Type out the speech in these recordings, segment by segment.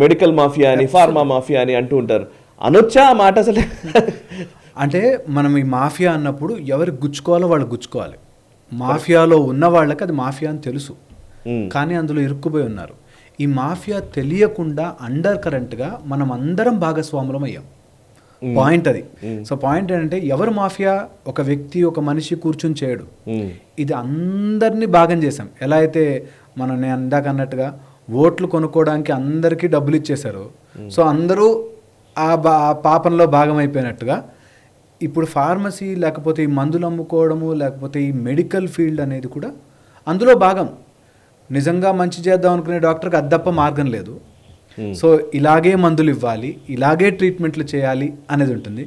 Medical mafia అని, pharma mafia అని అంటూ ఉంటారు. అనొచ్చా ఆ మాట అసలు? అంటే మనం ఈ మాఫియా అన్నప్పుడు ఎవరికి గుచ్చుకోవాలో వాళ్ళు గుచ్చుకోవాలి. మాఫియాలో ఉన్న వాళ్ళకి అది మాఫియా అని తెలుసు, కానీ అందులో ఇరుక్కుపోయి ఉన్నారు. ఈ మాఫియా తెలియకుండా అండర్ కరెంట్గా మనం అందరం భాగస్వాములం అయ్యాం. పాయింట్ అది. సో పాయింట్ ఏంటంటే ఎవరు మాఫియా, ఒక వ్యక్తి ఒక మనిషి కూర్చుని చేయడు, ఇది అందరినీ భాగం చేసాం. ఎలా అయితే మనం నేను అందాక అన్నట్టుగా ఓట్లు కొనుక్కోవడానికి అందరికీ డబ్బులు ఇచ్చేశారు, సో అందరూ ఆ పాపంలో భాగం అయిపోయినట్టుగా ఇప్పుడు ఫార్మసీ లేకపోతే ఈ మందులు అమ్ముకోవడము లేకపోతే ఈ మెడికల్ ఫీల్డ్ అనేది కూడా అందులో భాగం. నిజంగా మంచి చేద్దాం అనుకునే డాక్టర్కి అద్దప్ప మార్గం లేదు. సో ఇలాగే మందులు ఇవ్వాలి, ఇలాగే ట్రీట్మెంట్లు చేయాలి అనేది ఉంటుంది.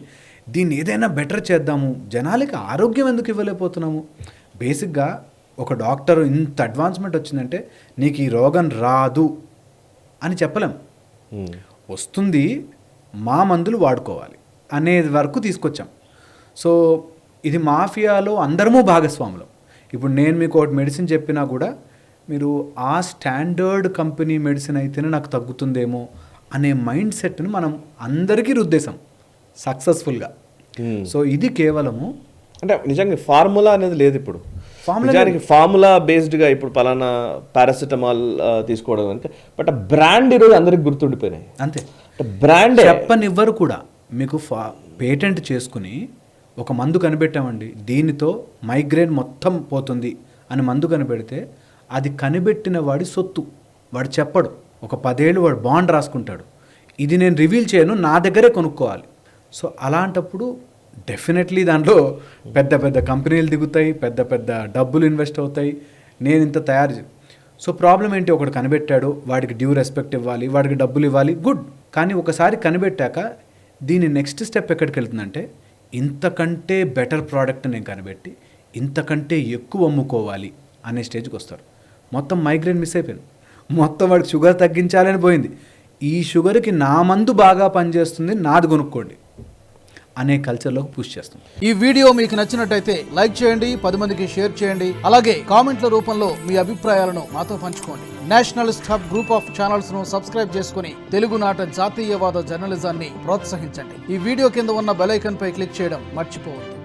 దీన్ని ఏదైనా బెటర్ చేద్దాము, జనాలకి ఆరోగ్యం ఎందుకు ఇవ్వలేకపోతున్నాము? బేసిక్గా ఒక డాక్టర్ ఇంత అడ్వాన్స్మెంట్ వచ్చిందంటే నీకు ఈ రోగం రాదు అని చెప్పలేం. వస్తుంది, మా మందులు వాడుకోవాలి అనేది వరకు తీసుకొచ్చాం. సో ఇది మాఫియాలో అందరము భాగస్వాములు. ఇప్పుడు నేను మీకు ఒకటి మెడిసిన్ చెప్పినా కూడా మీరు ఆ స్టాండర్డ్ కంపెనీ మెడిసిన్ అయితేనే నాకు తగ్గుతుందేమో అనే మైండ్ సెట్ని మనం అందరికీ రుద్దేశాం సక్సెస్ఫుల్గా. సో ఇది కేవలము అంటే నిజంగా ఫార్ములా అనేది లేదు ఇప్పుడు. నిజానికి ఫార్ములా బేస్డ్గా ఇప్పుడు పలానా పారాసిటమాల్ తీసుకోవడం కనుక, బట్ ఆ బ్రాండ్ ఈరోజు అందరికి గుర్తుండిపోయినాయి. అంతే, బ్రాండ్ చెప్పనివ్వరు కూడా. మీకు పేటెంట్ చేసుకుని ఒక మందు కనిపెట్టామండి, దీనితో మైగ్రేన్ మొత్తం పోతుంది అని మందు కనిపెడితే అది కనిపెట్టిన వాడి సొత్తు, వాడు చెప్పడు. ఒక 10 ఏళ్ళు వాడు బాండ్ రాసుకుంటాడు, ఇది నేను రివీల్ చేయను, నా దగ్గరే కొనుక్కోవాలి. సో అలాంటప్పుడు డెఫినెట్లీ దాంట్లో పెద్ద పెద్ద కంపెనీలు దిగుతాయి, పెద్ద పెద్ద డబ్బులు ఇన్వెస్ట్ అవుతాయి. నేను ఇంత తయారు సో ప్రాబ్లం ఏంటి, ఒకడు కనిపెట్టాడు, వాడికి డ్యూ రెస్పెక్ట్ ఇవ్వాలి, వాడికి డబ్బులు ఇవ్వాలి, గుడ్. కానీ ఒకసారి కనిపెట్టాక దీని నెక్స్ట్ స్టెప్ ఎక్కడికి వెళ్తుందంటే, ఇంతకంటే బెటర్ ప్రోడక్ట్ నేను కనిపెట్టి ఇంతకంటే ఎక్కువ అమ్ముకోవాలి అనే స్టేజ్కి వస్తారు. మొత్తం మైగ్రేన్ మిస్ అయిపోయింది, మొత్తం వాడికి షుగర్ తగ్గించాలని పోయింది. ఈ షుగర్కి నా మందు బాగా పనిచేస్తుంది, నాది కొనుక్కోండి అనే కల్చర్లోకి పుష్ చేస్తాం. ఈ వీడియో మీకు నచ్చినట్టయితే లైక్ చేయండి, 10 మందికి షేర్ చేయండి. అలాగే కామెంట్ల రూపంలో మీ అభిప్రాయాలను మాతో పంచుకోండి. Nationalist hub group of channels ను సబ్స్క్రైబ్ చేసుకుని తెలుగునాట జాతీయవాద జర్నలిజాన్ని ప్రోత్సహించండి. ఈ వీడియో కింద ఉన్న బెల్ ఐకాన్ పై క్లిక్ చేయడం మర్చిపోవద్దు.